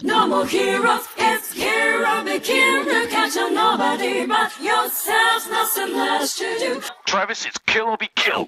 No more heroes, it's hero begin to catch on nobody but yourself, nothing less to do. Travis, it's kill or be killed.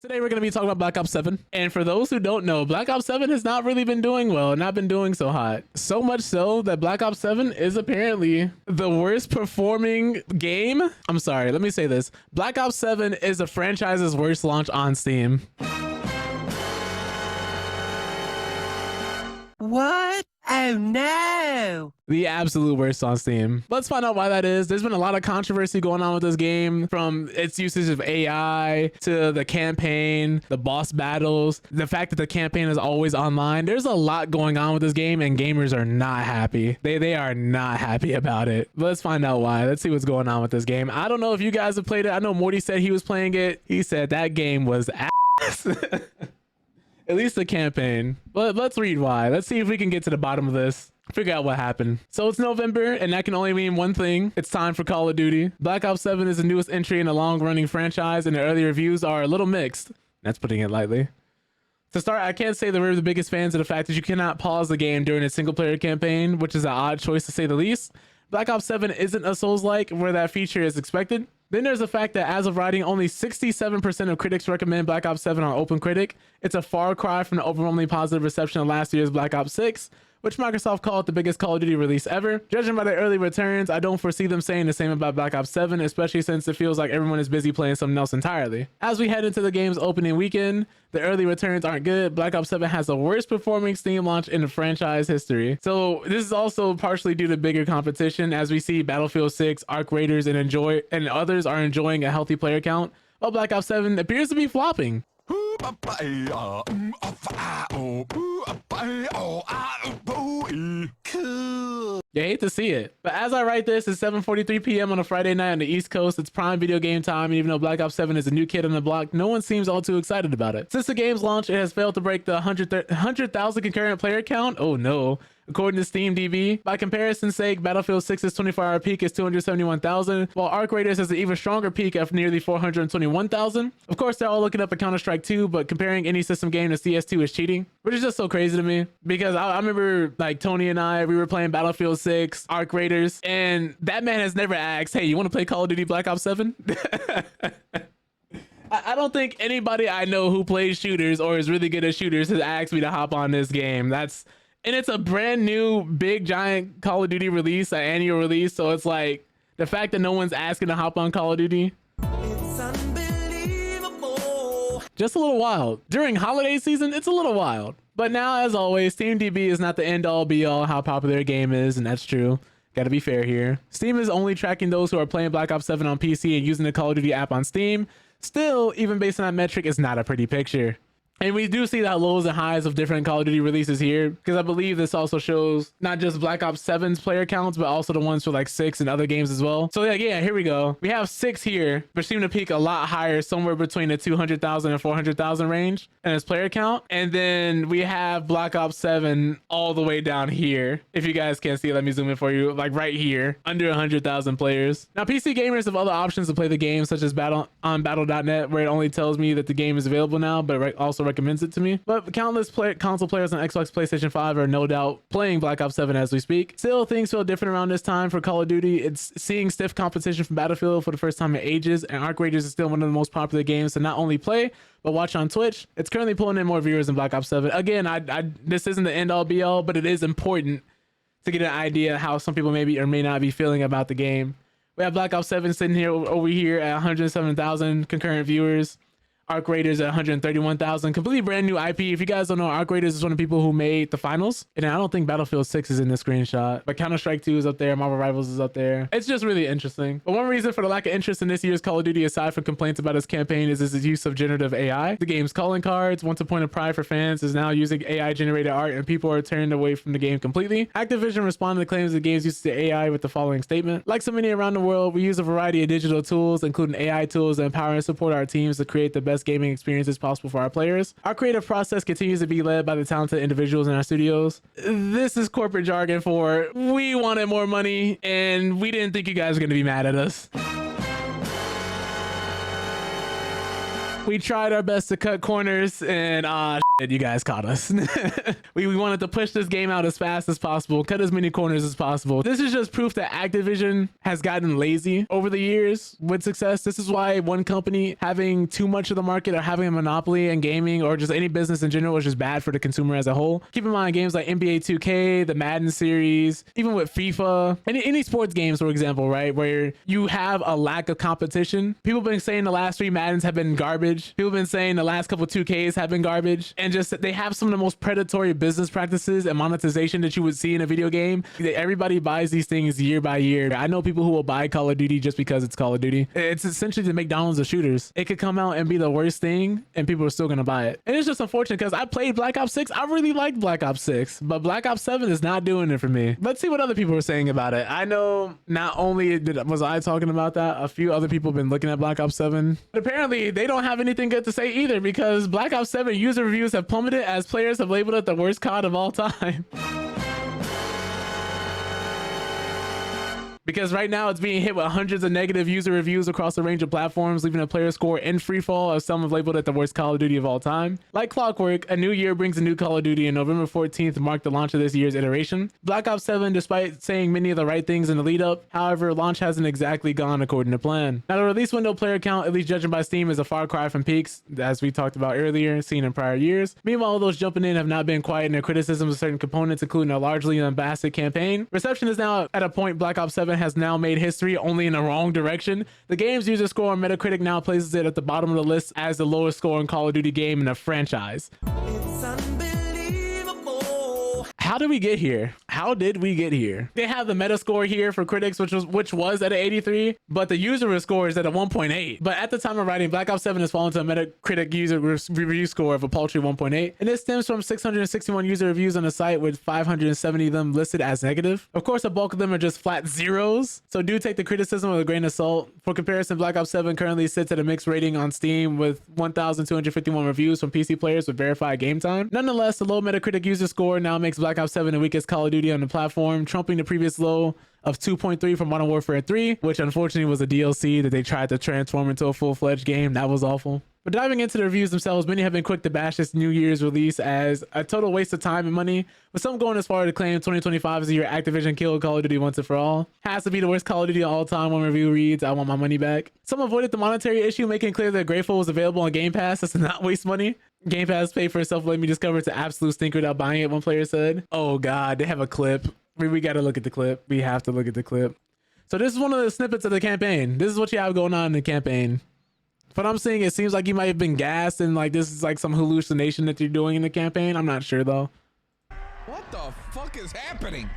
Today we're going to be talking about Black Ops 7. And for those who don't know, Black Ops 7 has not really been doing well, not been doing so hot. So much so that Black Ops 7 is apparently the worst performing game. I'm sorry, let me say this. Black Ops 7 is the franchise's worst launch on Steam. What? Oh no! The absolute worst on Steam. Let's find out why that is. There's been a lot of controversy going on with this game, from its usage of AI to the campaign, the boss battles, the fact that the campaign is always online. There's a lot going on with this game and gamers are not happy. They are not happy about it. But let's find out why. Let's see what's going on with this game. I don't know if you guys have played it. I know Morty said he was playing it. He said that game was ass. At least the campaign. But let's read why. Let's see if we can get to the bottom of this. Figure out what happened. So it's November, and that can only mean one thing. It's time for Call of Duty. Black Ops 7 is the newest entry in a long-running franchise, and the early reviews are a little mixed. That's putting it lightly. To start, I can't say that we're the biggest fans of the fact that you cannot pause the game during a single-player campaign, which is an odd choice to say the least. Black Ops 7 isn't a Souls-like where that feature is expected. Then there's the fact that as of writing, only 67% of critics recommend Black Ops 7 on OpenCritic. It's a far cry from the overwhelmingly positive reception of last year's Black Ops 6, which Microsoft called the biggest Call of Duty release ever. Judging by the early returns, I don't foresee them saying the same about Black Ops 7, especially since it feels like everyone is busy playing something else entirely. As we head into the game's opening weekend, the early returns aren't good. Black Ops 7 has the worst performing Steam launch in the franchise history. So this is also partially due to bigger competition, as we see Battlefield 6, Arc Raiders, and others are enjoying a healthy player count, while Black Ops 7 appears to be flopping. Cool. You hate to see it. But as I write this, it's 7:43 p.m. on a Friday night on the East Coast. It's prime video game time, and even though Black Ops 7 is a new kid on the block, no one seems all too excited about it. Since the game's launch, it has failed to break the 100,000 concurrent player count. Oh no. According to SteamDB, by comparison's sake, Battlefield 6's 24-hour peak is 271,000, while Arc Raiders has an even stronger peak of nearly 421,000. Of course, they're all looking up at Counter-Strike 2, but comparing any system game to CS2 is cheating, which is just so crazy to me, because I remember like Tony and we were playing Battlefield 6, Arc Raiders, and that man has never asked, hey, you want to play Call of Duty Black Ops 7? I don't think anybody I know who plays shooters or is really good at shooters has asked me to hop on this game. And it's a brand new big giant Call of Duty release, an annual release. So it's like the fact that no one's asking to hop on Call of Duty. It's unbelievable. Just a little wild. During holiday season, it's a little wild. But now, as always, SteamDB is not the end all be all how popular a game is, and that's true. Gotta be fair here. Steam is only tracking those who are playing Black Ops 7 on PC and using the Call of Duty app on Steam. Still, even based on that metric, it's not a pretty picture. And we do see that lows and highs of different Call of Duty releases here, because I believe this also shows not just Black Ops 7's player counts, but also the ones for like 6 and other games as well. So yeah, here we go. We have 6 here, but seem to peak a lot higher, somewhere between the 200,000 and 400,000 range in its player count. And then we have Black Ops 7 all the way down here. If you guys can't see, let me zoom in for you, like right here, under 100,000 players. Now, PC gamers have other options to play the game, such as battle.net, where it only tells me that the game is available now, but also recommends it to me. But countless console players on Xbox, PlayStation 5 are no doubt playing Black Ops 7 as we speak. Still, things feel different around this time for Call of Duty. It's seeing stiff competition from Battlefield for the first time in ages, and Arc Raiders is still one of the most popular games to not only play, but watch on Twitch. It's currently pulling in more viewers than Black Ops 7. Again, this isn't the end all be all, but it is important to get an idea how some people maybe or may not be feeling about the game. We have Black Ops 7 sitting here over here at 107,000 concurrent viewers. Arc Raiders at 131,000. Completely brand new IP. If you guys don't know, Arc Raiders is one of the people who made the finals. And I don't think Battlefield 6 is in this screenshot, but Counter-Strike 2 is up there. Marvel Rivals is up there. It's just really interesting. But one reason for the lack of interest in this year's Call of Duty, aside from complaints about its campaign, is its use of generative AI. The game's calling cards, once a point of pride for fans, is now using AI generated art, and people are turned away from the game completely. Activision responded to claims the game's use of AI with the following statement: like so many around the world, we use a variety of digital tools, including AI tools, that empower and support our teams to create the best best gaming experiences possible for our players. Our creative process continues to be led by the talented individuals in our studios. This is corporate jargon for we wanted more money and we didn't think you guys were going to be mad at us. We tried our best to cut corners and shit, you guys caught us. we wanted to push this game out as fast as possible, cut as many corners as possible. This is just proof that Activision has gotten lazy over the years with success. This is why one company having too much of the market or having a monopoly in gaming or just any business in general is just bad for the consumer as a whole. Keep in mind games like NBA 2K, the Madden series, even with FIFA, any sports games, for example, right? Where you have a lack of competition. People have been saying the last 3 Maddens have been garbage. People have been saying the last couple 2Ks have been garbage, and just they have some of the most predatory business practices and monetization that you would see in a video game. Everybody buys these things year by year. I know people who will buy Call of Duty just because it's Call of Duty. It's essentially the McDonald's of shooters. It could come out and be the worst thing and people are still gonna buy it. And it's just unfortunate because I played Black Ops 6. I really liked Black Ops 6, but Black Ops 7 is not doing it for me. Let's see what other people are saying about it. I know not only was I talking about that, a few other people have been looking at Black Ops 7, but apparently they don't have anything good to say either, because Black Ops 7 user reviews have plummeted as players have labeled it the worst COD of all time. Because right now it's being hit with hundreds of negative user reviews across a range of platforms, leaving a player score in free fall, as some have labeled it the worst Call of Duty of all time. Like clockwork, a new year brings a new Call of Duty, and November 14th marked the launch of this year's iteration. Black Ops 7, despite saying many of the right things in the lead up, however, launch hasn't exactly gone according to plan. Now, the release window player count, at least judging by Steam, is a far cry from peaks, as we talked about earlier, seen in prior years. Meanwhile, those jumping in have not been quiet in their criticisms of certain components, including a largely unbasted campaign. Reception is now at a point Black Ops 7 has now made history, only in the wrong direction. The game's user score on Metacritic now places it at the bottom of the list as the lowest scoring Call of Duty game in the franchise. It's unbelievable. How did we get here? How did we get here? They have the Metascore here for critics, which was at an 83, but the user score is at a 1.8. But at the time of writing, Black Ops 7 has fallen to a Metacritic user review score of a paltry 1.8, and this stems from 661 user reviews on the site, with 570 of them listed as negative. Of course, a bulk of them are just flat zeros, so do take the criticism with a grain of salt. For comparison, Black Ops 7 currently sits at a mixed rating on Steam with 1,251 reviews from PC players with verified game time. Nonetheless, the low Metacritic user score now makes Black Ops 7 the weakest Call of Duty on the platform, trumping the previous low of 2.3 from Modern Warfare 3, which unfortunately was a DLC that they tried to transform into a full-fledged game. That was awful. But diving into the reviews themselves, many have been quick to bash this New Year's release as a total waste of time and money, with some going as far to claim 2025 is the year Activision killed Call of Duty once and for all. Has to be the worst Call of Duty of all time. One review reads, "I want my money back." Some avoided the monetary issue, making clear that Grateful was available on Game Pass. That's to not waste money. Game Pass paid for itself, let me discover it's an absolute stinker without buying it, one player said. Oh God, they have a clip. We gotta look at the clip. We have to look at the clip. So this is one of the snippets of the campaign. This is what you have going on in the campaign. What I'm saying, it seems like you might have been gassed and like this is like some hallucination that you're doing in the campaign. I'm not sure though. What the fuck is happening?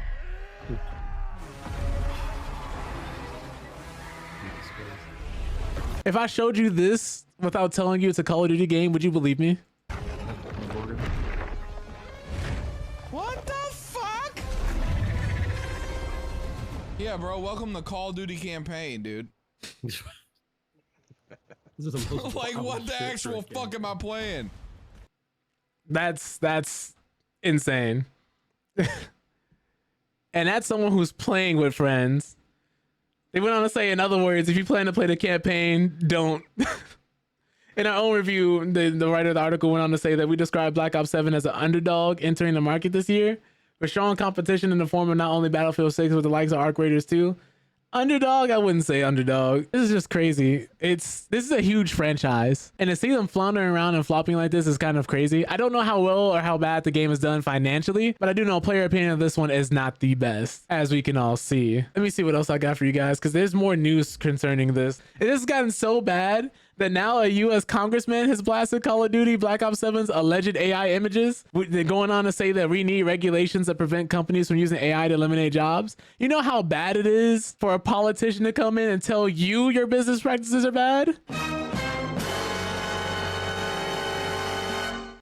If I showed you this without telling you it's a Call of Duty game, would you believe me? What the fuck? Yeah, bro, welcome to Call of Duty campaign, dude. This is the most Like, wild what the shit actual for a fuck game. am I playing? That's insane. And that's someone who's playing with friends. They went on to say, in other words, if you plan to play the campaign, don't. In our own review, the writer of the article went on to say that we describe Black Ops 7 as an underdog entering the market this year, with strong competition in the form of not only Battlefield 6, but the likes of Arc Raiders 2. Underdog? I wouldn't say underdog. This is just crazy. This is a huge franchise, and to see them floundering around and flopping like this is kind of crazy. I don't know how well or how bad the game is done financially, but I do know player opinion of this one is not the best, as we can all see. Let me see what else I got for you guys, because there's more news concerning this. It has gotten so bad that now a U.S. congressman has blasted Call of Duty Black Ops 7's alleged AI images. They're going on to say that we need regulations that prevent companies from using AI to eliminate jobs. You know how bad it is for a politician to come in and tell you your business practices are bad?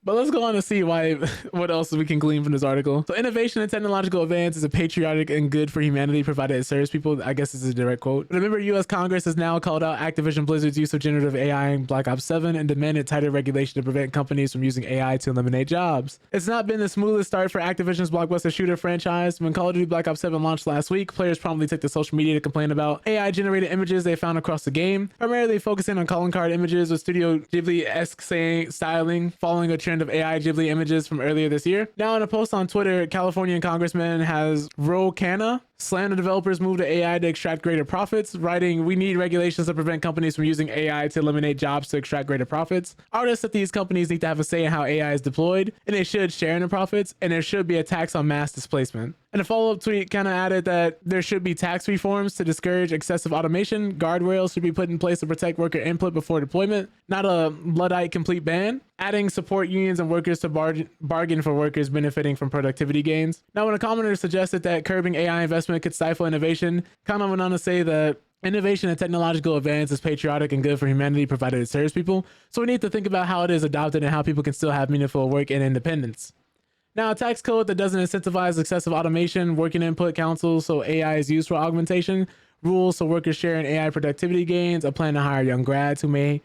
But let's go on to see why, what else we can glean from this article. So innovation and technological advance is a patriotic and good for humanity provided it serves people. I guess this is a direct quote. Remember, U.S. Congress has now called out Activision Blizzard's use of generative AI in Black Ops 7 and demanded tighter regulation to prevent companies from using AI to eliminate jobs. It's not been the smoothest start for Activision's blockbuster shooter franchise. When Call of Duty Black Ops 7 launched last week, players promptly took to social media to complain about AI-generated images they found across the game, primarily focusing on calling card images with Studio Ghibli-esque styling, following a trend of AI Ghibli images from earlier this year. Now, in a post on Twitter, Californian Congressman has Ro Khanna slammed the developers' move to AI to extract greater profits, writing, "We need regulations to prevent companies from using AI to eliminate jobs to extract greater profits. Artists at these companies need to have a say in how AI is deployed, and they should share in the profits, and there should be a tax on mass displacement." And a follow-up tweet kind of added that there should be tax reforms to discourage excessive automation. Guardrails should be put in place to protect worker input before deployment, not a Luddite complete ban. Adding support unions and workers to bargain for workers benefiting from productivity gains. Now, when a commenter suggested that curbing AI investment could stifle innovation, Khanna went on to say that innovation and technological advance is patriotic and good for humanity provided it serves people. So we need to think about how it is adopted and how people can still have meaningful work and independence. Now, a tax code that doesn't incentivize excessive automation, working input councils so AI is used for augmentation, rules so workers share in AI productivity gains, a plan to hire young grads who may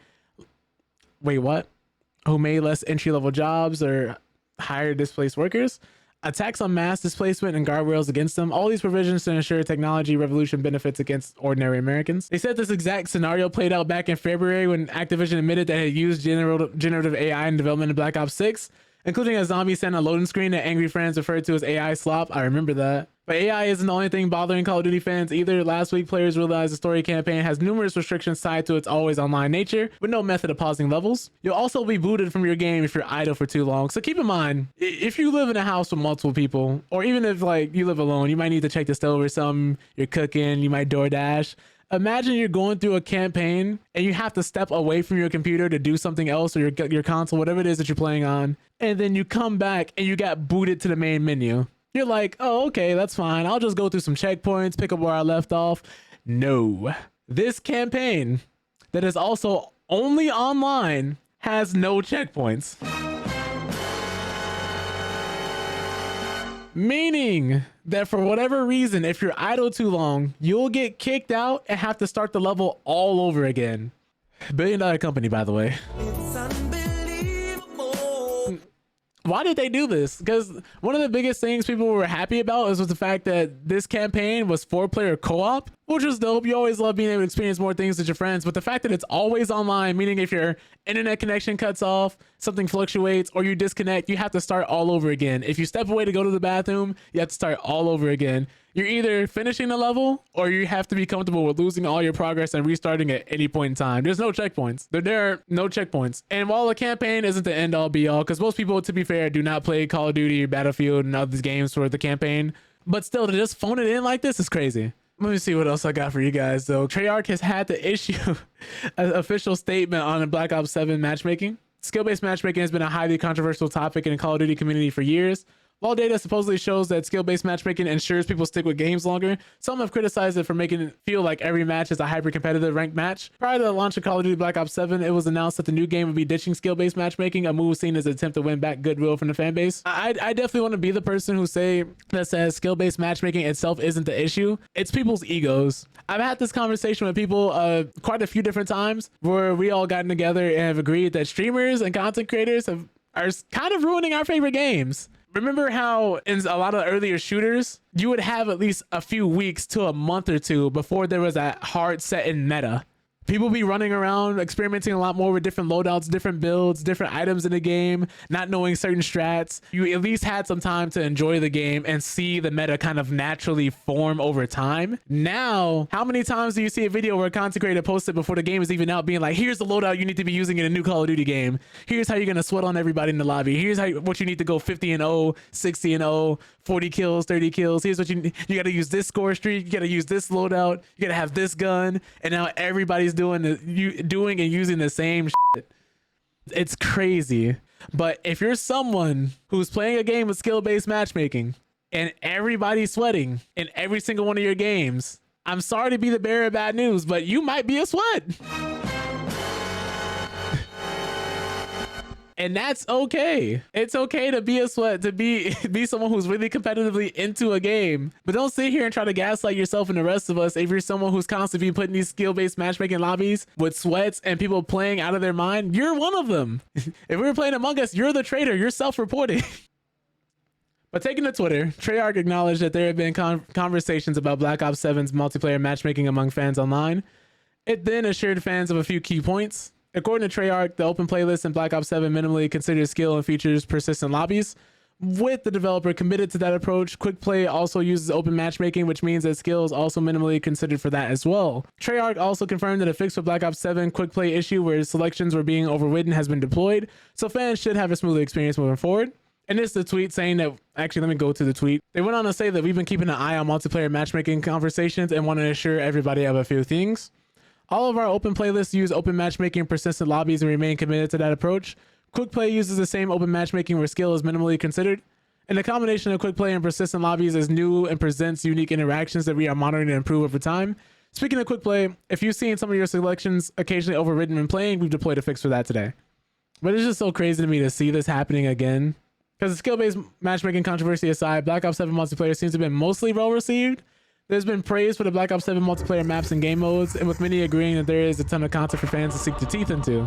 less entry-level jobs or hire displaced workers, a tax on mass displacement and guardrails against them, all these provisions to ensure technology revolution benefits against ordinary Americans. They said this exact scenario played out back in February when Activision admitted that it had used generative AI in development in Black Ops 6, including a zombie sent a loading screen that angry fans referred to as AI slop. I remember that. But AI isn't the only thing bothering Call of Duty fans either. Last week, players realized the story campaign has numerous restrictions tied to its always online nature, with no method of pausing levels. You'll also be booted from your game if you're idle for too long. So keep in mind, if you live in a house with multiple people, or even if like you live alone, you might need to check the stove or something, you're cooking, you might DoorDash. Imagine you're going through a campaign and you have to step away from your computer to do something else, or your console, whatever it is that you're playing on, and then you come back and you got booted to the main menu. You're like, oh, okay, that's fine. I'll just go through some checkpoints, pick up where I left off. No. This campaign that is also only online has no checkpoints. Meaning that for whatever reason, if you're idle too long, you'll get kicked out and have to start the level all over again. $1 billion company, by the way. It's unbelievable. Why did they do this? Because one of the biggest things people were happy about was the fact that this campaign was 4-player co-op, which was dope. You always love being able to experience more things with your friends, but the fact that it's always online, meaning if your internet connection cuts off, something fluctuates, or you disconnect, you have to start all over again. If you step away to go to the bathroom, you have to start all over again. You're either finishing the level or you have to be comfortable with losing all your progress and restarting at any point in time. There's no checkpoints. There are no checkpoints. And while the campaign isn't the end all be all, because most people, to be fair, do not play Call of Duty or Battlefield and other games for the campaign, but still to just phone it in like this is crazy. Let me see what else I got for you guys though. Treyarch has had to issue an official statement on the Black Ops 7 matchmaking. Skill-based matchmaking has been a highly controversial topic in the Call of Duty community for years. While data supposedly shows that skill-based matchmaking ensures people stick with games longer, some have criticized it for making it feel like every match is a hyper-competitive ranked match. Prior to the launch of Call of Duty Black Ops 7, it was announced that the new game would be ditching skill-based matchmaking, a move seen as an attempt to win back goodwill from the fan base. I definitely want to be the person who says skill-based matchmaking itself isn't the issue. It's people's egos. I've had this conversation with people quite a few different times where we all gotten together and have agreed that streamers and content creators are kind of ruining our favorite games. Remember how in a lot of earlier shooters, you would have at least a few weeks to a month or two before there was a hard set in meta. People be running around experimenting a lot more with different loadouts, different builds, different items in the game, not knowing certain strats. You at least had some time to enjoy the game and see the meta kind of naturally form over time. Now, how many times do you see a video where a content creator posted before the game is even out being like, here's the loadout you need to be using in a new Call of Duty game. Here's how you're going to sweat on everybody in the lobby. Here's what you need to go 50-0, 60-0, 40 kills, 30 kills. Here's what you got to use this score streak. You got to use this loadout. You got to have this gun. And now everybody's doing and using the same shit. It's crazy. But if you're someone who's playing a game with skill-based matchmaking and everybody's sweating in every single one of your games, I'm sorry to be the bearer of bad news, but you might be a sweat. And that's okay. It's okay to be a sweat, to be someone who's really competitively into a game. But don't sit here and try to gaslight yourself and the rest of us if you're someone who's constantly putting these skill-based matchmaking lobbies with sweats and people playing out of their mind. You're one of them. If we were playing Among Us, you're the traitor. You're self-reporting. But taking to Twitter, Treyarch acknowledged that there have been conversations about Black Ops 7's multiplayer matchmaking among fans online. It then assured fans of a few key points. According to Treyarch, the open playlist in Black Ops 7 minimally considers skill and features persistent lobbies. With the developer committed to that approach, quick play also uses open matchmaking, which means that skill is also minimally considered for that as well. Treyarch also confirmed that a fix for Black Ops 7 quick play issue where selections were being overridden has been deployed, so fans should have a smoother experience moving forward. And it's the tweet saying that, actually, let me go to the tweet. They went on to say that we've been keeping an eye on multiplayer matchmaking conversations and want to assure everybody of a few things. All of our open playlists use open matchmaking and persistent lobbies and remain committed to that approach. Quick play uses the same open matchmaking where skill is minimally considered. And the combination of quick play and persistent lobbies is new and presents unique interactions that we are monitoring to improve over time. Speaking of quick play, if you've seen some of your selections occasionally overridden when playing, we've deployed a fix for that today. But it's just so crazy to me to see this happening again. Because the skill-based matchmaking controversy aside, Black Ops 7 multiplayer seems to have been mostly well received. There's been praise for the Black Ops 7 multiplayer maps and game modes, and with many agreeing that there is a ton of content for fans to sink their teeth into.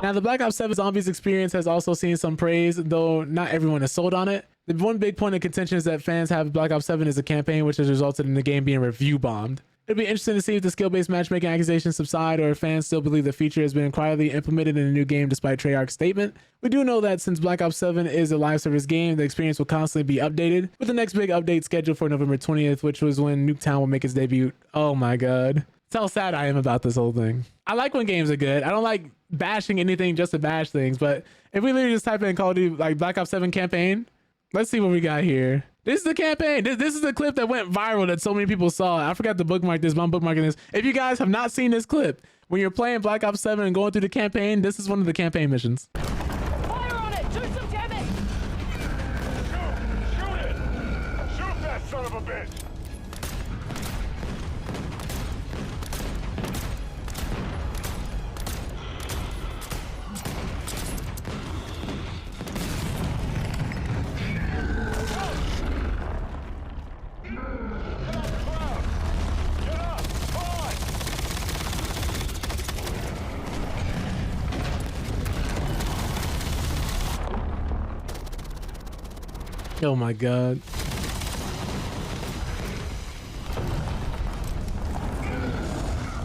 Now, the Black Ops 7 Zombies experience has also seen some praise, though not everyone is sold on it. The one big point of contention is that fans have Black Ops 7 as a campaign, which has resulted in the game being review bombed. It'll be interesting to see if the skill-based matchmaking accusations subside or if fans still believe the feature has been quietly implemented in the new game despite Treyarch's statement. We do know that since Black Ops 7 is a live service game, the experience will constantly be updated, with the next big update scheduled for November 20th, which was when Nuketown will make its debut. Oh my god. That's how sad I am about this whole thing. I like when games are good. I don't like bashing anything just to bash things, but if we literally just type in Call of Duty like Black Ops 7 campaign, let's see what we got here. This is the campaign. This is the clip that went viral that so many people saw. I forgot to bookmark this, but I'm bookmarking this. If you guys have not seen this clip, when you're playing Black Ops 7 and going through the campaign, this is one of the campaign missions. Fire on it! Do some damage! Shoot it! Shoot that son of a bitch! Oh my god.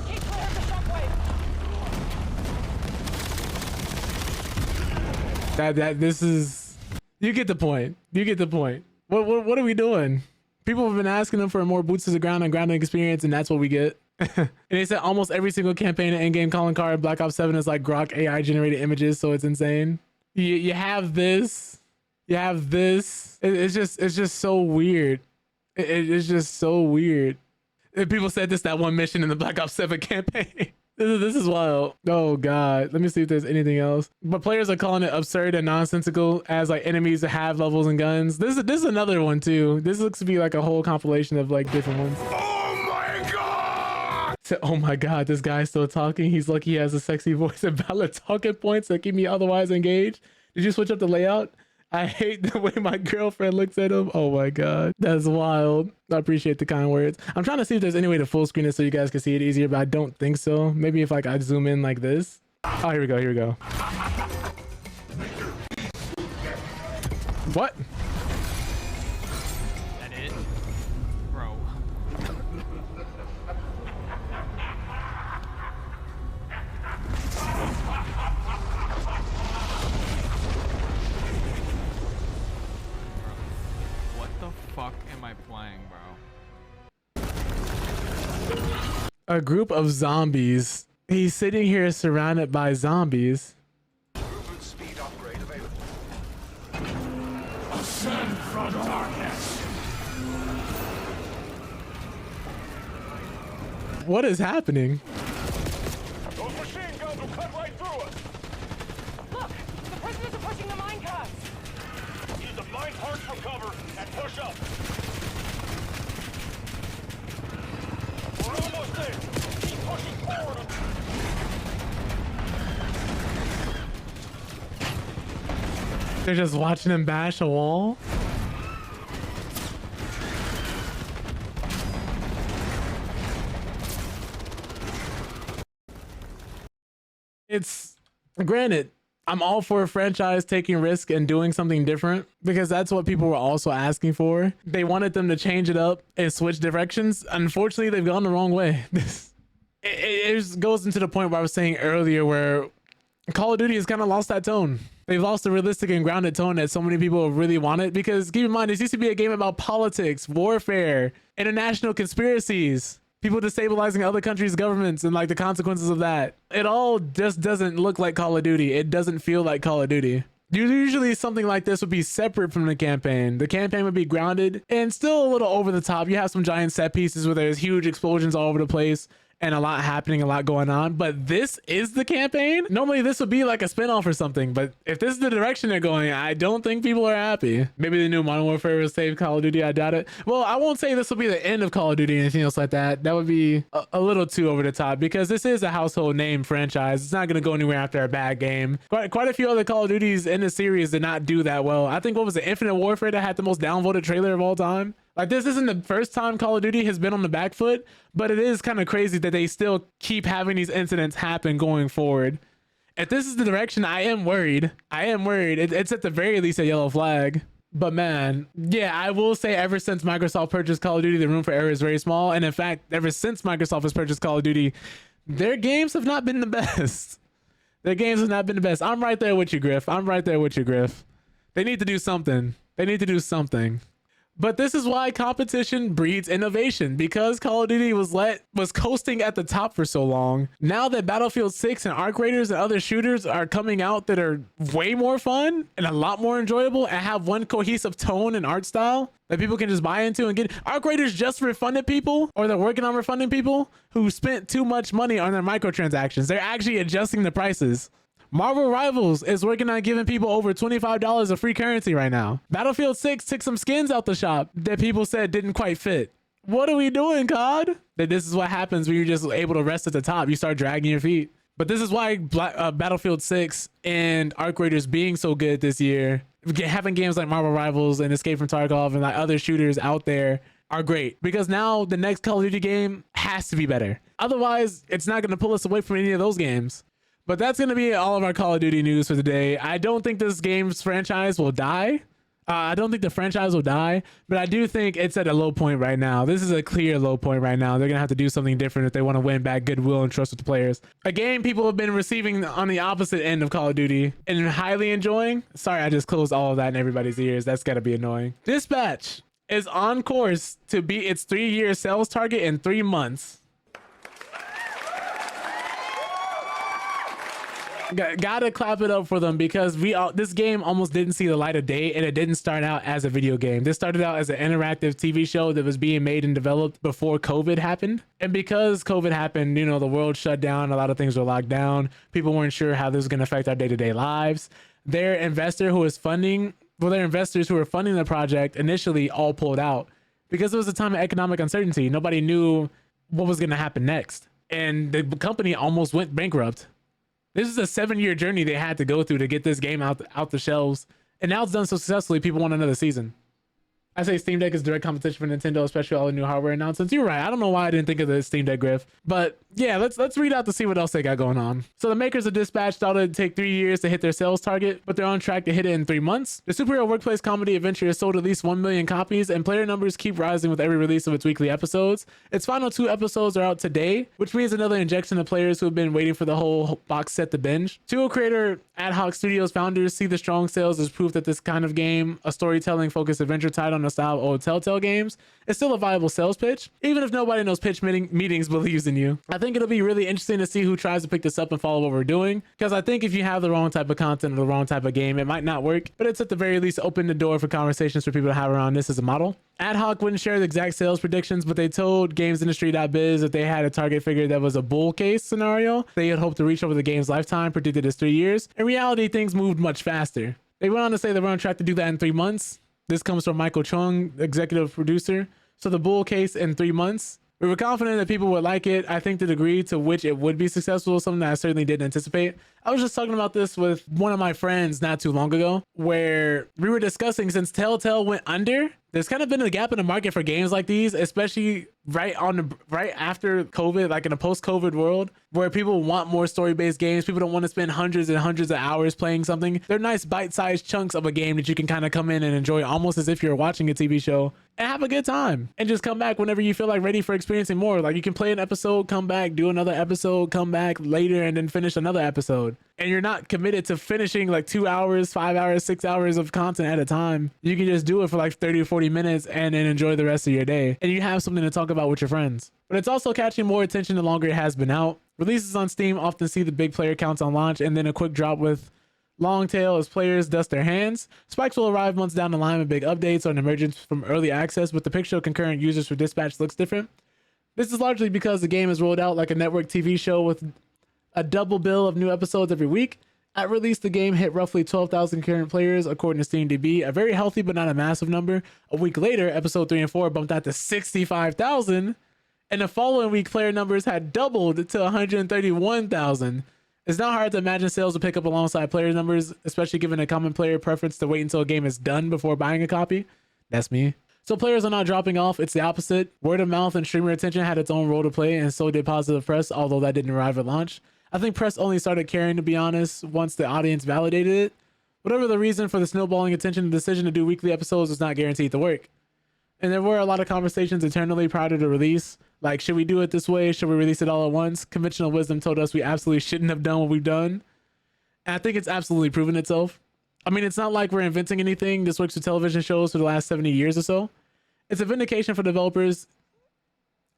Keep clear of the shockwave! This is, you get the point. You get the point. What are we doing? People have been asking them for a more boots to the ground and grounding experience, and that's what we get. And they said almost every single campaign and in-game calling card Black Ops 7 is like Grok AI generated images, so it's insane. You have this. You have this. It's just so weird. It's just so weird. And people said that one mission in the Black Ops 7 campaign. This is wild. Oh god. Let me see if there's anything else. But players are calling it absurd and nonsensical as like enemies have levels and guns. This is another one too. This looks to be like a whole compilation of like different ones. Oh my god! So, oh my god, this guy's still talking. He's lucky he has a sexy voice and valid talking points that keep me otherwise engaged. Did you switch up the layout? I hate the way my girlfriend looks at him. Oh my god, that's wild. I appreciate the kind words. I'm trying to see if there's any way to full screen it so you guys can see it easier, but I don't think so. Maybe if like I zoom in like this. Oh, here we go. Here we go. What? That it? Bro. What the fuck am I playing, bro? A group of zombies. He's sitting here surrounded by zombies. Movement speed upgrade available. Ascend from darkness. What is happening? Those machine guns will cut right through us. Look! The prisoners are pushing the minecarts! Use the mine parts for cover and push up. We're almost there. Keep pushing forward. They're just watching him bash a wall. It's granted, I'm all for a franchise taking risk and doing something different because that's what people were also asking for. They wanted them to change it up and switch directions. Unfortunately, they've gone the wrong way. It just goes into the point where I was saying earlier where Call of Duty has kind of lost that tone. They've lost the realistic and grounded tone that so many people really wanted, because keep in mind, this used to be a game about politics, warfare, international conspiracies, people destabilizing other countries' governments and like the consequences of that. It all just doesn't look like Call of Duty. It doesn't feel like Call of Duty. Usually something like this would be separate from the campaign. The campaign would be grounded and still a little over the top. You have some giant set pieces where there's huge explosions all over the place and a lot happening, a lot going on, but this is the campaign. Normally this would be like a spinoff or something, but if this is the direction they're going, I don't think people are happy. Maybe the new Modern Warfare will save Call of Duty. I doubt it. Well, I won't say this will be the end of Call of Duty or anything else like that. That would be a little too over the top, because this is a household name franchise. It's not going to go anywhere after a bad game. Quite a few other Call of Duties in the series did not do that well. I think, what was it, Infinite Warfare, that had the most downvoted trailer of all time? Like, this isn't the first time Call of Duty has been on the back foot, but it is kind of crazy that they still keep having these incidents happen going forward. If this is the direction, I am worried. I am worried. It's at the very least a yellow flag. But man, yeah, I will say ever since Microsoft purchased Call of Duty, the room for error is very small. And in fact, ever since Microsoft has purchased Call of Duty, their games have not been the best. Their games have not been the best. I'm right there with you, Griff. I'm right there with you, Griff. They need to do something. They need to do something. But this is why competition breeds innovation, because Call of Duty was coasting at the top for so long. Now that Battlefield 6 and Arc Raiders and other shooters are coming out that are way more fun and a lot more enjoyable and have one cohesive tone and art style that people can just buy into and get. Arc Raiders just refunded people, or they're working on refunding people who spent too much money on their microtransactions. They're actually adjusting the prices. Marvel Rivals is working on giving people over $25 of free currency right now. Battlefield 6 took some skins out the shop that people said didn't quite fit. What are we doing, COD? That this is what happens when you're just able to rest at the top. You start dragging your feet. But this is why Battlefield 6 and Arc Raiders being so good this year, having games like Marvel Rivals and Escape from Tarkov and like other shooters out there are great, because now the next Call of Duty game has to be better. Otherwise, it's not going to pull us away from any of those games. But that's going to be all of our Call of Duty news for today. I don't think this game's franchise will die. I don't think the franchise will die, but I do think it's at a low point right now. This is a clear low point right now. They're going to have to do something different if they want to win back goodwill and trust with the players. A game people have been receiving on the opposite end of Call of Duty and highly enjoying. Sorry, I just closed all of that in everybody's ears. That's got to be annoying. Dispatch is on course to beat its 3-year sales target in 3 months. Gotta clap it up for them, because this game almost didn't see the light of day, and it didn't start out as a video game. This started out as an interactive TV show that was being made and developed before COVID happened. And because COVID happened, you know, the world shut down, a lot of things were locked down. People weren't sure how this was going to affect our day-to-day lives. Their investors who were funding the project initially all pulled out because it was a time of economic uncertainty. Nobody knew what was going to happen next, and the company almost went bankrupt. This is a 7-year journey they had to go through to get this game out the shelves. And now it's done so successfully, people want another season. I say Steam Deck is direct competition for Nintendo, especially all the new hardware announcements. You're right. I don't know why I didn't think of the Steam Deck, Griff. But yeah, let's read out to see what else they got going on. So the makers of Dispatch thought it'd take 3 years to hit their sales target, but they're on track to hit it in 3 months. The superhero workplace comedy adventure has sold at least 1 million copies, and player numbers keep rising with every release of its weekly episodes. Its final 2 episodes are out today, which means another injection of players who have been waiting for the whole box set to binge. Two creator Ad Hoc Studios founders see the strong sales as proof that this kind of game, a storytelling focused adventure tied on the style of old Telltale games, is still a viable sales pitch, even if nobody in those pitch meetings believes in you. I think it'll be really interesting to see who tries to pick this up and follow what we're doing, because I think if you have the wrong type of content or the wrong type of game, it might not work, but it's at the very least open the door for conversations for people to have around this as a model. Ad Hoc wouldn't share the exact sales predictions, but they told GamesIndustry.biz that they had a target figure that was a bull case scenario they had hoped to reach over the game's lifetime, predicted as 3 years. In reality, things moved much faster. They went on to say they were on track to do that in 3 months. This comes from Michael Chung, executive producer. So the bull case in 3 months. We were confident that people would like it. I think the degree to which it would be successful is something that I certainly didn't anticipate. I was just talking about this with one of my friends not too long ago, where we were discussing, since Telltale went under, there's kind of been a gap in the market for games like these, especially right after COVID, like in a post-COVID world where people want more story-based games. People don't want to spend hundreds and hundreds of hours playing something. They're nice bite-sized chunks of a game that you can kind of come in and enjoy almost as if you're watching a TV show and have a good time and just come back whenever you feel like ready for experiencing more. Like you can play an episode, come back, do another episode, come back later, and then finish another episode. And you're not committed to finishing like 2 hours, 5 hours, 6 hours of content at a time. You can just do it for like 30 or 40 minutes and then enjoy the rest of your day. And you have something to talk about with your friends. But it's also catching more attention the longer it has been out. Releases on Steam often see the big player counts on launch and then a quick drop with long tail as players dust their hands. Spikes will arrive months down the line with big updates or an emergence from early access, but the picture of concurrent users for Dispatch looks different. This is largely because the game is rolled out like a network TV show with a double bill of new episodes every week. At release, the game hit roughly 12,000 current players, according to SteamDB, a very healthy but not a massive number. A week later, episode 3 and 4 bumped out to 65,000, and the following week, player numbers had doubled to 131,000. It's not hard to imagine sales will pick up alongside player numbers, especially given a common player preference to wait until a game is done before buying a copy. That's me. So players are not dropping off, it's the opposite. Word of mouth and streamer attention had its own role to play, and so did positive press, although that didn't arrive at launch. I think press only started caring, to be honest, once the audience validated it. Whatever the reason for the snowballing attention, the decision to do weekly episodes was not guaranteed to work. And there were a lot of conversations internally prior to the release, like, should we do it this way? Should we release it all at once? Conventional wisdom told us we absolutely shouldn't have done what we've done. And I think it's absolutely proven itself. I mean, it's not like we're inventing anything. This works with television shows for the last 70 years or so. It's a vindication for developers,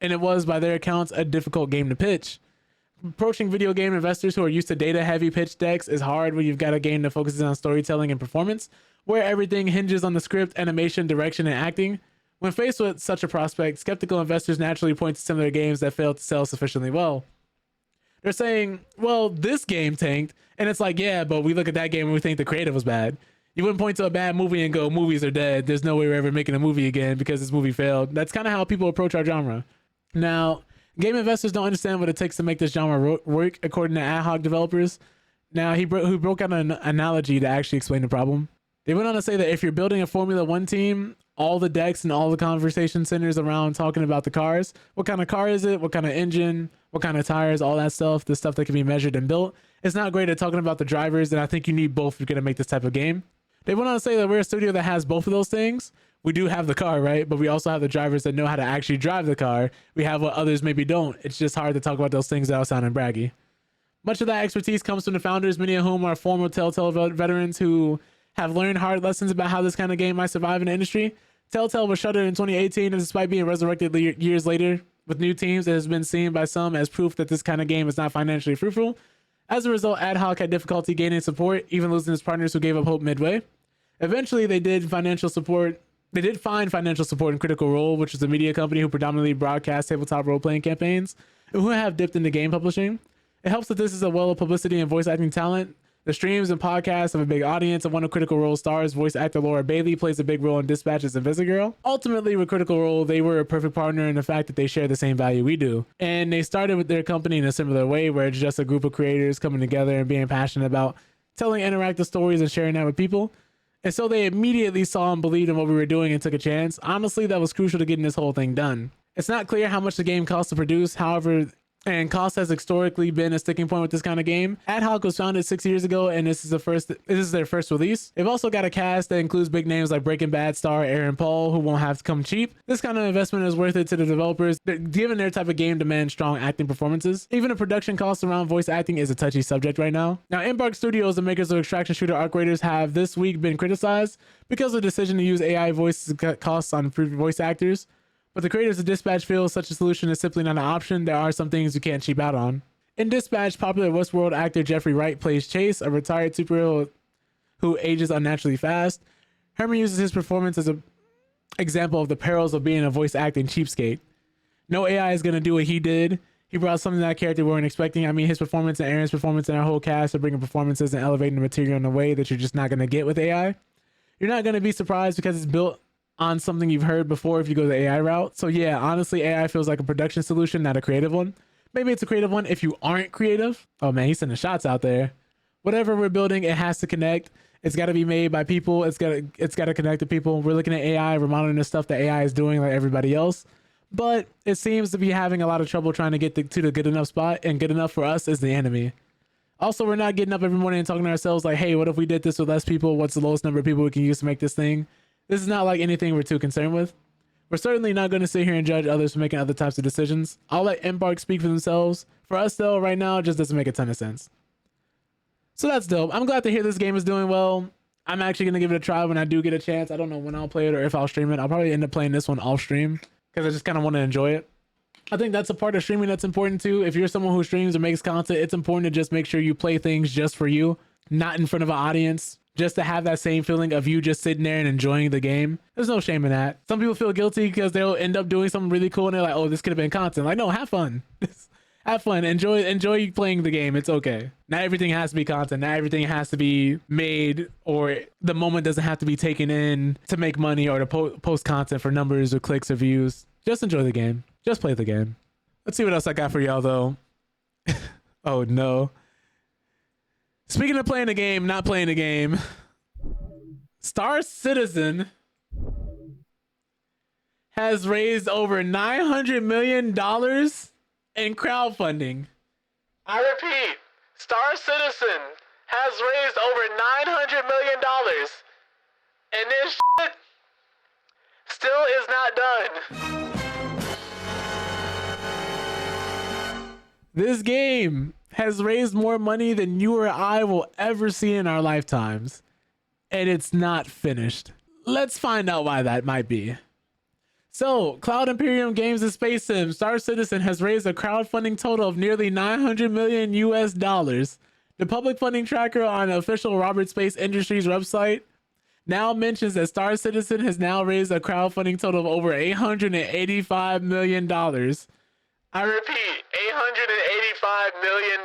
and it was, by their accounts, a difficult game to pitch. Approaching video game investors who are used to data-heavy pitch decks is hard when you've got a game that focuses on storytelling and performance, where everything hinges on the script, animation, direction, and acting. When faced with such a prospect, skeptical investors naturally point to similar games that failed to sell sufficiently well. They're saying, well, this game tanked, and it's like, yeah, but we look at that game and we think the creative was bad. You wouldn't point to a bad movie and go, movies are dead. There's no way we're ever making a movie again because this movie failed. That's kind of how people approach our genre. Now, game investors don't understand what it takes to make this genre work, according to ad hoc developers. Now, who broke out an analogy to actually explain the problem. They went on to say that if you're building a Formula One team, all the decks and all the conversation centers around talking about the cars. What kind of car is it? What kind of engine? What kind of tires? All that stuff, the stuff that can be measured and built. It's not great at talking about the drivers, and I think you need both if you're going to make this type of game. They went on to say that we're a studio that has both of those things. We do have the car, right? But we also have the drivers that know how to actually drive the car. We have what others maybe don't. It's just hard to talk about those things without sounding braggy. Much of that expertise comes from the founders, many of whom are former Telltale veterans who have learned hard lessons about how this kind of game might survive in the industry. Telltale was shuttered in 2018, and despite being resurrected years later with new teams, it has been seen by some as proof that this kind of game is not financially fruitful. As a result, Ad Hoc had difficulty gaining support, even losing its partners who gave up hope midway. Eventually, they did find financial support in Critical Role, which is a media company who predominantly broadcast tabletop role-playing campaigns, and who have dipped into game publishing. It helps that this is a well of publicity and voice acting talent. The streams and podcasts have a big audience, and one of Critical Role's stars, voice actor Laura Bailey, plays a big role in Dispatch as Invisigirl. Ultimately, with Critical Role, they were a perfect partner in the fact that they share the same value we do. And they started with their company in a similar way, where it's just a group of creators coming together and being passionate about telling interactive stories and sharing that with people. And so they immediately saw and believed in what we were doing and took a chance. Honestly, that was crucial to getting this whole thing done. It's not clear how much the game costs to produce, however, and cost has historically been a sticking point with this kind of game. Ad Hoc was founded 6 years ago, and this is their first release. They've also got a cast that includes big names like Breaking Bad star Aaron Paul, who won't have to come cheap. This kind of investment is worth it to the developers, given their type of game demands strong acting performances. Even the production costs around voice acting is a touchy subject right now. Now, Embark Studios, the makers of extraction shooter Arc Raiders, have this week been criticized because of the decision to use AI voices to cut costs on voice actors. But the creators of Dispatch feel such a solution is simply not an option. There are some things you can't cheap out on. In Dispatch, popular Westworld actor Jeffrey Wright plays Chase, a retired superhero who ages unnaturally fast. Herman uses his performance as an example of the perils of being a voice acting cheapskate. No AI is going to do what he did. He brought something that character we weren't expecting. I mean, his performance and Aaron's performance and our whole cast are bringing performances and elevating the material in a way that you're just not going to get with AI. You're not going to be surprised because it's built on something you've heard before if you go the AI route. So yeah, honestly, AI feels like a production solution, not a creative one. Maybe it's a creative one if you aren't creative. Oh man, he's sending shots out there. Whatever we're building, it has to connect. It's got to be made by people. It's got to connect to people. We're looking at AI. We're monitoring the stuff that AI is doing like everybody else. But it seems to be having a lot of trouble trying to get to the good enough spot, and good enough for us is the enemy. Also, we're not getting up every morning and talking to ourselves like, hey, what if we did this with less people? What's the lowest number of people we can use to make this thing? This is not like anything we're too concerned with. We're certainly not going to sit here and judge others for making other types of decisions. I'll let Embark speak for themselves. For us, though, right now, it just doesn't make a ton of sense. So that's dope. I'm glad to hear this game is doing well. I'm actually going to give it a try when I do get a chance. I don't know when I'll play it or if I'll stream it. I'll probably end up playing this one off stream because I just kind of want to enjoy it. I think that's a part of streaming that's important too. If you're someone who streams or makes content, it's important to just make sure you play things just for you, not in front of an audience, just to have that same feeling of you just sitting there and enjoying the game. There's no shame in that. Some people feel guilty because they'll end up doing something really cool and they're like, oh, this could have been content. Like, no, have fun. Have fun. Enjoy playing the game. It's okay. Not everything has to be content. Not everything has to be made, or the moment doesn't have to be taken in to make money or to post content for numbers or clicks or views. Just enjoy the game. Just play the game. Let's see what else I got for y'all though. Oh no. Speaking of playing the game, not playing the game. Star Citizen has raised over $900 million in crowdfunding. I repeat, Star Citizen has raised over $900 million. And this shit still is not done. This game has raised more money than you or I will ever see in our lifetimes. And it's not finished. Let's find out why that might be. So, Cloud Imperium Games and Space Sim, Star Citizen has raised a crowdfunding total of nearly $900 million US. The public funding tracker on the official Robert Space Industries website now mentions that Star Citizen has now raised a crowdfunding total of over $885 million. I repeat, $885 million.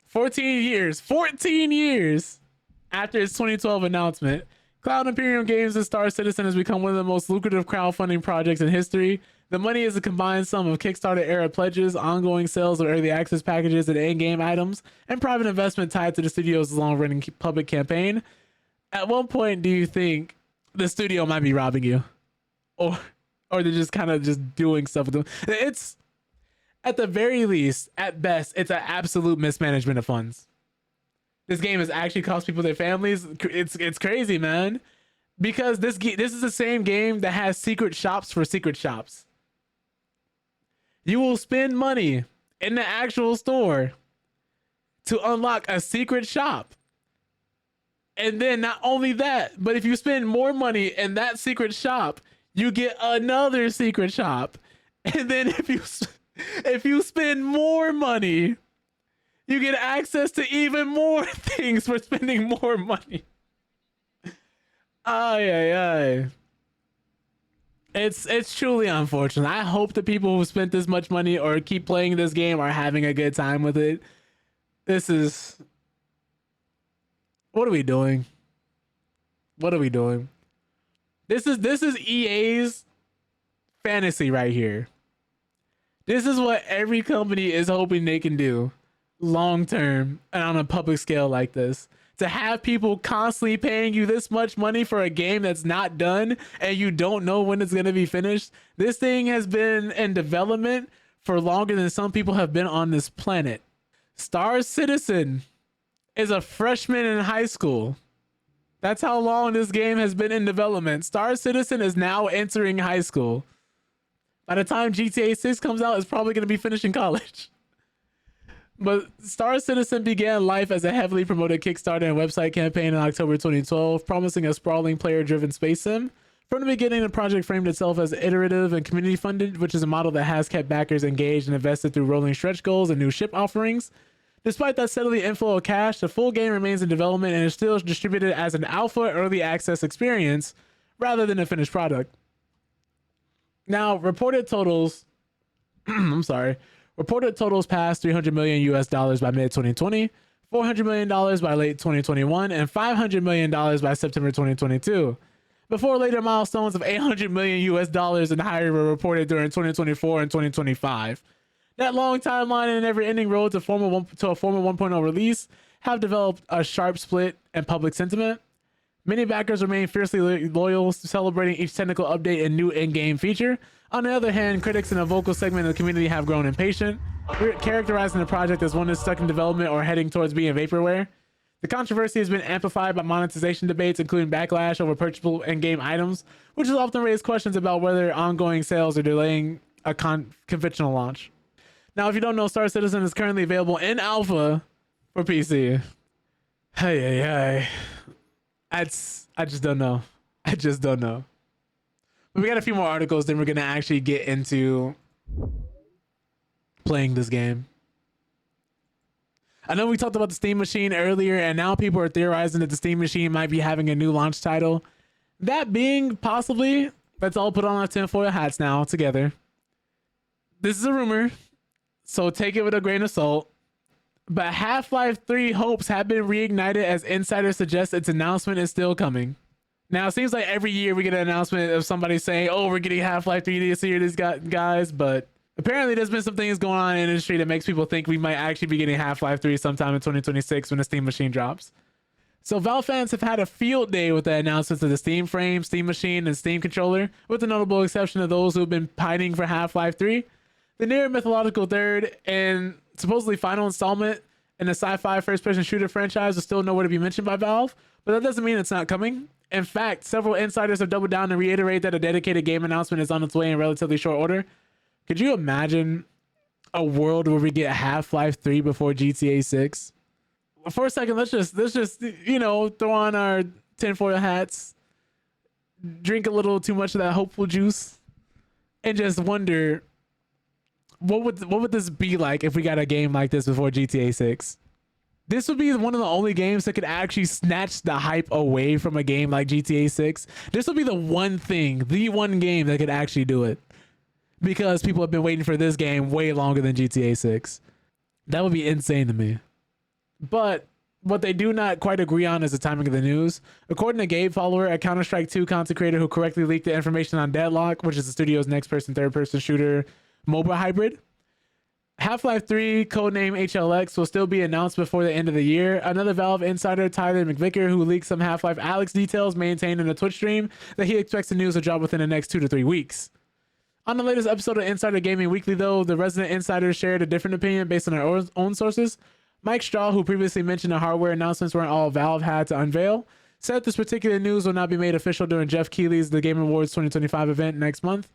14 years after its 2012 announcement, Cloud Imperium Games and Star Citizen has become one of the most lucrative crowdfunding projects in history. The money is a combined sum of Kickstarter-era pledges, ongoing sales of early access packages and in-game items, and private investment tied to the studio's long-running public campaign. At what point do you think the studio might be robbing you? Or they're just kind of just doing stuff with them? It's, at the very least, at best, it's an absolute mismanagement of funds. This game has actually cost people their families. It's crazy, man. Because this is the same game that has secret shops for secret shops. You will spend money in the actual store to unlock a secret shop. And then not only that, but if you spend more money in that secret shop, you get another secret shop. And then if you spend more money, you get access to even more things for spending more money. Ay. It's truly unfortunate. I hope the people who spent this much money or keep playing this game are having a good time with it. This is... What are we doing? What are we doing? This is EA's fantasy right here. This is what every company is hoping they can do long term and on a public scale like this. To have people constantly paying you this much money for a game that's not done and you don't know when it's going to be finished. This thing has been in development for longer than some people have been on this planet. Star Citizen is a freshman in high school. That's how long this game has been in development. Star Citizen is now entering high school. By the time GTA 6 comes out, it's probably going to be finishing college. But Star Citizen began life as a heavily promoted Kickstarter and website campaign in October 2012, promising a sprawling player-driven space sim. From the beginning, the project framed itself as iterative and community-funded, which is a model that has kept backers engaged and invested through rolling stretch goals and new ship offerings. Despite that steadily inflow of cash, the full game remains in development and is still distributed as an alpha early access experience rather than a finished product. Now, reported totals passed $300 million by mid-2020, $400 million by late 2021, and $500 million by September 2022. Before later milestones of $800 million and higher were reported during 2024 and 2025. That long timeline and never-ending road to a formal 1.0 release have developed a sharp split in public sentiment. Many backers remain fiercely loyal, celebrating each technical update and new in-game feature. On the other hand, critics in a vocal segment of the community have grown impatient, characterizing the project as one that's stuck in development or heading towards being vaporware. The controversy has been amplified by monetization debates, including backlash over purchasable in-game items, which has often raised questions about whether ongoing sales are delaying a conventional launch. Now, if you don't know, Star Citizen is currently available in alpha for PC. Hey. I just don't know. I just don't know. But we got a few more articles, then we're going to actually get into playing this game. I know we talked about the Steam Machine earlier, and now people are theorizing that the Steam Machine might be having a new launch title. That being possibly, let's all put on our tinfoil hats now together. This is a rumor, so take it with a grain of salt. But Half-Life 3 hopes have been reignited as insiders suggest its announcement is still coming. Now, it seems like every year we get an announcement of somebody saying, oh, we're getting Half-Life 3 this year, these guys, but apparently there's been some things going on in the industry that makes people think we might actually be getting Half-Life 3 sometime in 2026 when the Steam Machine drops. So Valve fans have had a field day with the announcements of the Steam Frame, Steam Machine, and Steam Controller, with the notable exception of those who have been pining for Half-Life 3. The near mythological third and supposedly final installment in the sci-fi first-person shooter franchise is still nowhere to be mentioned by Valve, but that doesn't mean it's not coming. In fact, several insiders have doubled down and reiterate that a dedicated game announcement is on its way in relatively short order. Could you imagine a world where we get Half-Life 3 before GTA 6? For a second, let's just throw on our tinfoil hats, drink a little too much of that hopeful juice, and just wonder what would this be like if we got a game like this before GTA 6? This would be one of the only games that could actually snatch the hype away from a game like GTA 6. This would be the one game that could actually do it, because people have been waiting for this game way longer than GTA 6. That would be insane to me. But what they do not quite agree on is the timing of the news. According to Gabe Follower, a Counter-Strike 2 content creator who correctly leaked the information on Deadlock, which is the studio's next-person, third-person shooter mobile hybrid, Half-Life 3, codename HLX, will still be announced before the end of the year. Another Valve insider, Tyler McVicker, who leaked some Half-Life Alyx details, maintained in a Twitch stream that he expects the news to drop within the next 2 to 3 weeks. On the latest episode of Insider Gaming Weekly, though, the resident insider shared a different opinion based on our own sources. Mike Straw, who previously mentioned the hardware announcements weren't all Valve had to unveil, said this particular news will not be made official during Jeff Keighley's The Game Awards 2025 event next month.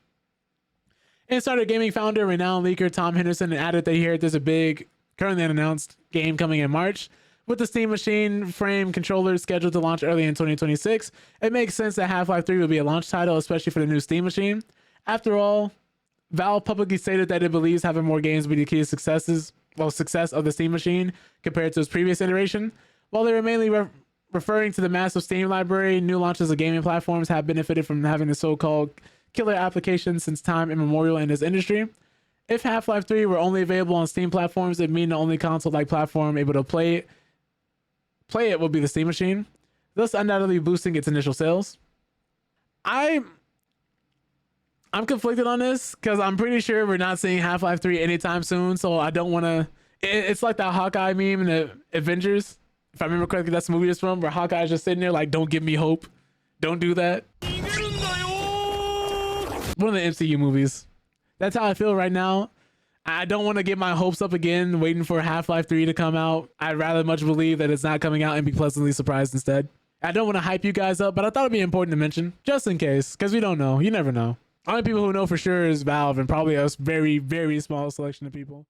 Insider Gaming founder, renowned leaker Tom Henderson added that he heard there's a big, currently unannounced game coming in March. With the Steam Machine frame controller scheduled to launch early in 2026, it makes sense that Half-Life 3 will be a launch title, especially for the new Steam Machine. After all, Valve publicly stated that it believes having more games will be the key to success of the Steam Machine compared to its previous iteration. While they were mainly referring to the massive Steam library, new launches of gaming platforms have benefited from having the so-called killer application since time immemorial in this industry. If Half-Life 3 were only available on Steam platforms, it'd mean the only console-like platform able to play it would be the Steam Machine, thus undoubtedly boosting its initial sales. I'm conflicted on this because I'm pretty sure we're not seeing Half-Life 3 anytime soon, so I don't want to... It's like that Hawkeye meme in the Avengers. If I remember correctly, that's the movie it's from, where Hawkeye's just sitting there like, don't give me hope. Don't do that. One of the MCU movies. That's how I feel right now. I don't want to get my hopes up again waiting for Half-Life 3 to come out. I'd rather much believe that it's not coming out and be pleasantly surprised instead. I don't want to hype you guys up, but I thought it'd be important to mention, just in case, because we don't know. You never know. Only people who know for sure is Valve and probably a very, very small selection of people.